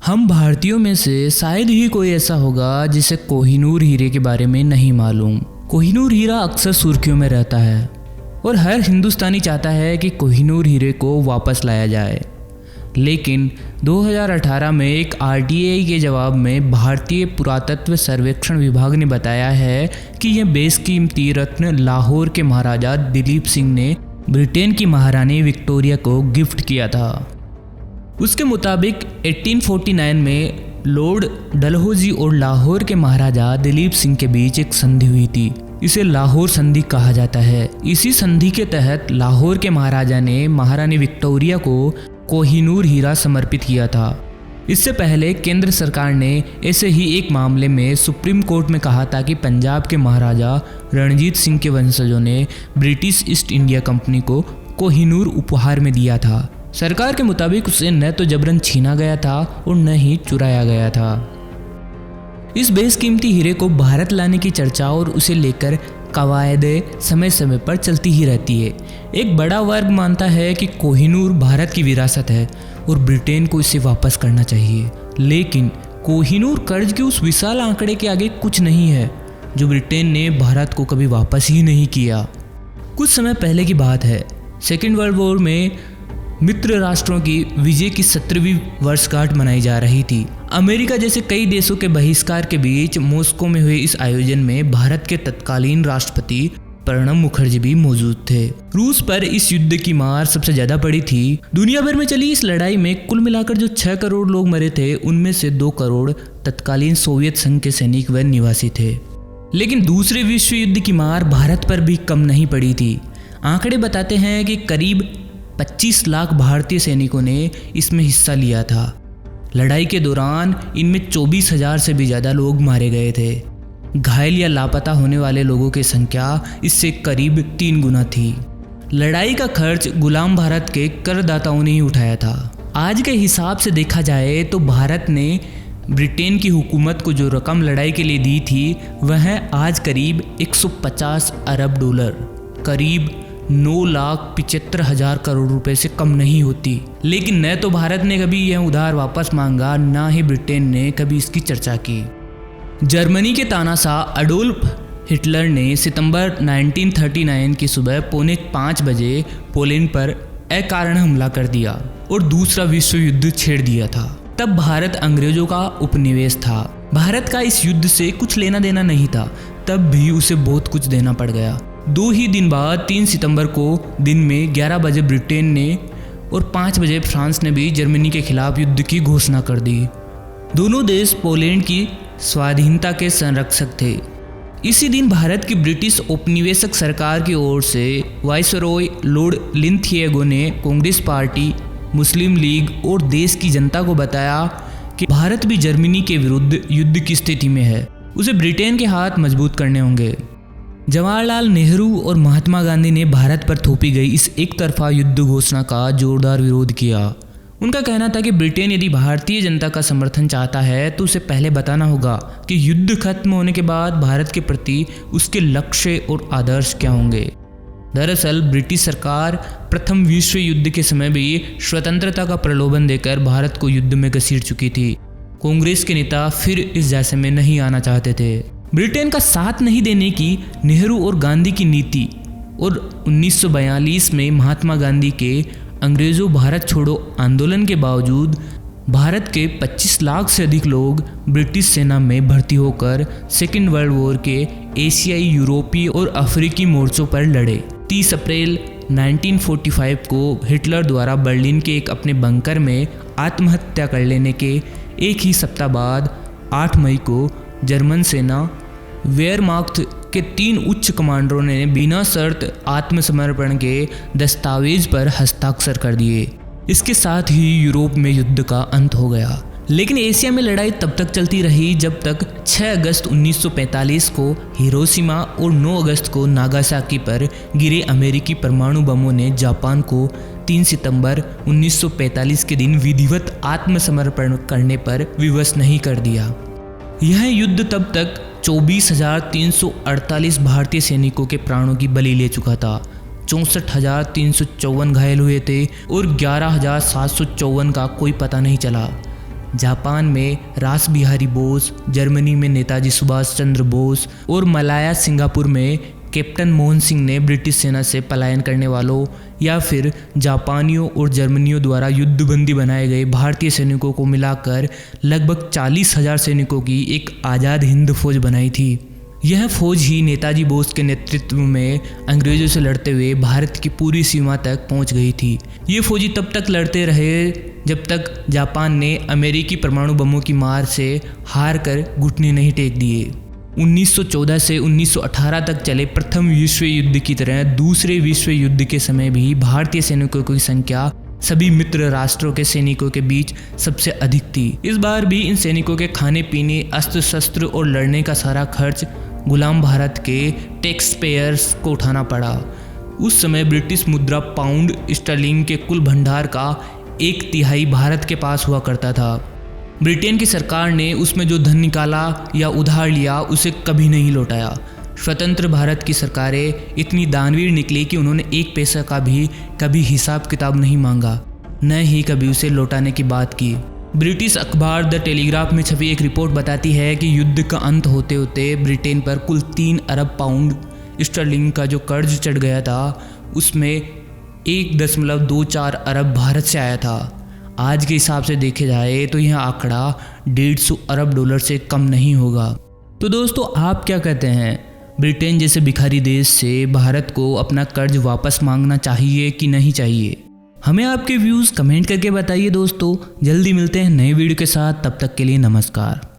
हम भारतीयों में से शायद ही कोई ऐसा होगा जिसे कोहिनूर हीरे के बारे में नहीं मालूम। कोहिनूर हीरा अक्सर सुर्खियों में रहता है और हर हिंदुस्तानी चाहता है कि कोहिनूर हीरे को वापस लाया जाए। लेकिन 2018 में एक RTI के जवाब में भारतीय पुरातत्व सर्वेक्षण विभाग ने बताया है कि यह बेशकीमती रत्न लाहौर के महाराजा दिलीप सिंह ने ब्रिटेन की महारानी विक्टोरिया को गिफ्ट किया था। उसके मुताबिक 1849 में लॉर्ड डलहौजी और लाहौर के महाराजा दिलीप सिंह के बीच एक संधि हुई थी। इसे लाहौर संधि कहा जाता है। इसी संधि के तहत लाहौर के महाराजा ने महारानी विक्टोरिया को कोहिनूर हीरा समर्पित किया था। इससे पहले केंद्र सरकार ने ऐसे ही एक मामले में सुप्रीम कोर्ट में कहा था कि पंजाब के महाराजा रणजीत सिंह के वंशजों ने ब्रिटिश ईस्ट इंडिया कंपनी को कोहिनूर उपहार में दिया था। सरकार के मुताबिक उसे न तो जबरन छीना गया था और न ही चुराया गया था। इस बेशकीमती हीरे को भारत लाने की चर्चा और उसे लेकर कवायदें समय समय पर चलती ही रहती है। एक बड़ा वर्ग मानता है कि कोहिनूर भारत की विरासत है और ब्रिटेन को इसे वापस करना चाहिए। लेकिन कोहिनूर कर्ज के उस विशाल आंकड़े के आगे कुछ नहीं है जो ब्रिटेन ने भारत को कभी वापस ही नहीं किया। कुछ समय पहले की बात है। सेकेंड वर्ल्ड वॉर में मित्र राष्ट्रों की विजय की 17वीं वर्षगांठ मनाई जा रही थी। अमेरिका जैसे कई देशों के बहिष्कार के बीच मॉस्को में हुए इस आयोजन में भारत के तत्कालीन राष्ट्रपति प्रणब मुखर्जी भी मौजूद थे। रूस पर इस युद्ध की मार सबसे ज्यादा पड़ी थी। दुनिया भर में चली इस लड़ाई में कुल मिलाकर जो 6 करोड़ लोग मरे थे, उनमें से 2 करोड़ तत्कालीन सोवियत संघ के सैनिक व निवासी थे। लेकिन दूसरे विश्व युद्ध की मार भारत पर भी कम नहीं पड़ी थी। आंकड़े बताते हैं कि करीब 25 लाख भारतीय सैनिकों ने इसमें हिस्सा लिया था। लड़ाई के दौरान इनमें 24,000 से भी ज़्यादा लोग मारे गए थे। घायल या लापता होने वाले लोगों की संख्या इससे करीब 3 गुना थी। लड़ाई का खर्च गुलाम भारत के करदाताओं ने ही उठाया था। आज के हिसाब से देखा जाए तो भारत ने ब्रिटेन की हुकूमत को जो रकम लड़ाई के लिए दी थी वह आज करीब 150 अरब डॉलर, करीब 9,75,000 करोड़ रुपए से कम नहीं होती। लेकिन न तो भारत ने कभी यह उधार वापस मांगा, ना ही ब्रिटेन ने कभी इसकी चर्चा की। जर्मनी के तानाशाह अडोल्फ हिटलर ने सितंबर 1939 की सुबह 4:45 बजे पोलैंड पर अकारण हमला कर दिया और दूसरा विश्व युद्ध छेड़ दिया था। तब भारत अंग्रेजों का उपनिवेश था। भारत का इस युद्ध से कुछ लेना देना नहीं था, तब भी उसे बहुत कुछ देना पड़ गया। 2 ही दिन बाद 3 सितंबर को दिन में 11 बजे ब्रिटेन ने और 5 बजे फ्रांस ने भी जर्मनी के खिलाफ युद्ध की घोषणा कर दी। दोनों देश पोलैंड की स्वाधीनता के संरक्षक थे। इसी दिन भारत की ब्रिटिश औपनिवेशिक सरकार की ओर से वाइसरॉय लॉर्ड लिंथिएगो ने कांग्रेस पार्टी, मुस्लिम लीग और देश की जनता को बताया कि भारत भी जर्मनी के विरुद्ध युद्ध की स्थिति में है, उसे ब्रिटेन के हाथ मजबूत करने होंगे। जवाहरलाल नेहरू और महात्मा गांधी ने भारत पर थोपी गई इस एक तरफा युद्ध घोषणा का जोरदार विरोध किया। उनका कहना था कि ब्रिटेन यदि भारतीय जनता का समर्थन चाहता है तो उसे पहले बताना होगा कि युद्ध खत्म होने के बाद भारत के प्रति उसके लक्ष्य और आदर्श क्या होंगे। दरअसल ब्रिटिश सरकार प्रथम विश्व युद्ध के समय भी स्वतंत्रता का प्रलोभन देकर भारत को युद्ध में घसीट चुकी थी। कांग्रेस के नेता फिर इस जैसे में नहीं आना चाहते थे। ब्रिटेन का साथ नहीं देने की नेहरू और गांधी की नीति और 1942 में महात्मा गांधी के अंग्रेजों भारत छोड़ो आंदोलन के बावजूद भारत के 25 लाख से अधिक लोग ब्रिटिश सेना में भर्ती होकर सेकेंड वर्ल्ड वॉर के एशियाई, यूरोपीय और अफ्रीकी मोर्चों पर लड़े। 30 अप्रैल 1945 को हिटलर द्वारा बर्लिन के एक अपने बंकर में आत्महत्या कर लेने के एक ही सप्ताह बाद 8 मई को जर्मन सेना वेयरमाख्त के 3 उच्च कमांडरों ने बिना शर्त आत्मसमर्पण के दस्तावेज पर हस्ताक्षर कर दिए। इसके साथ ही यूरोप में युद्ध का अंत हो गया। लेकिन एशिया में लड़ाई तब तक चलती रही जब तक 6 अगस्त 1945 को हिरोशिमा और 9 अगस्त को नागासाकी पर गिरे अमेरिकी परमाणु बमों ने जापान को 3 सितंबर 1945 के दिन विधिवत आत्मसमर्पण करने पर विवश नहीं कर दिया। यह युद्ध तब तक 24,348 भारतीय सैनिकों के प्राणों की बलि ले चुका था। 64,354 घायल हुए थे और 11,754 का कोई पता नहीं चला। जापान में रास बिहारी बोस, जर्मनी में नेताजी सुभाष चंद्र बोस और मलाया सिंगापुर में कैप्टन मोहन सिंह ने ब्रिटिश सेना से पलायन करने वालों या फिर जापानियों और जर्मनियों द्वारा युद्धबंदी बनाए गए भारतीय सैनिकों को मिलाकर लगभग 40,000 सैनिकों की एक आज़ाद हिंद फौज बनाई थी। यह फौज ही नेताजी बोस के नेतृत्व में अंग्रेज़ों से लड़ते हुए भारत की पूरी सीमा तक पहुंच गई थी। ये फौजी तब तक लड़ते रहे जब तक जापान ने अमेरिकी परमाणु बमों की मार से हार कर घुटने नहीं टेक दिए। 1914 से 1918 तक चले प्रथम विश्व युद्ध की तरह दूसरे विश्व युद्ध के समय भी भारतीय सैनिकों की संख्या सभी मित्र राष्ट्रों के सैनिकों के बीच सबसे अधिक थी। इस बार भी इन सैनिकों के खाने पीने, अस्त्र शस्त्र और लड़ने का सारा खर्च गुलाम भारत के टैक्स पेयर्स को उठाना पड़ा। उस समय ब्रिटिश मुद्रा पाउंड स्टर्लिंग के कुल भंडार का 1/3 भारत के पास हुआ करता था। ब्रिटेन की सरकार ने उसमें जो धन निकाला या उधार लिया उसे कभी नहीं लौटाया। स्वतंत्र भारत की सरकारें इतनी दानवीर निकली कि उन्होंने 1 पैसा का भी कभी हिसाब किताब नहीं मांगा, न ही कभी उसे लौटाने की बात की। ब्रिटिश अखबार द टेलीग्राफ में छपी एक रिपोर्ट बताती है कि युद्ध का अंत होते होते ब्रिटेन पर कुल 3 अरब पाउंड स्टर्लिंग का जो कर्ज चढ़ गया था उसमें 1.24 अरब भारत से आया था। आज के हिसाब से देखे जाए तो यह आंकड़ा 150 अरब डॉलर से कम नहीं होगा। तो दोस्तों, आप क्या कहते हैं, ब्रिटेन जैसे भिखारी देश से भारत को अपना कर्ज वापस मांगना चाहिए कि नहीं चाहिए? हमें आपके व्यूज़ कमेंट करके बताइए दोस्तों। जल्दी मिलते हैं नए वीडियो के साथ, तब तक के लिए नमस्कार।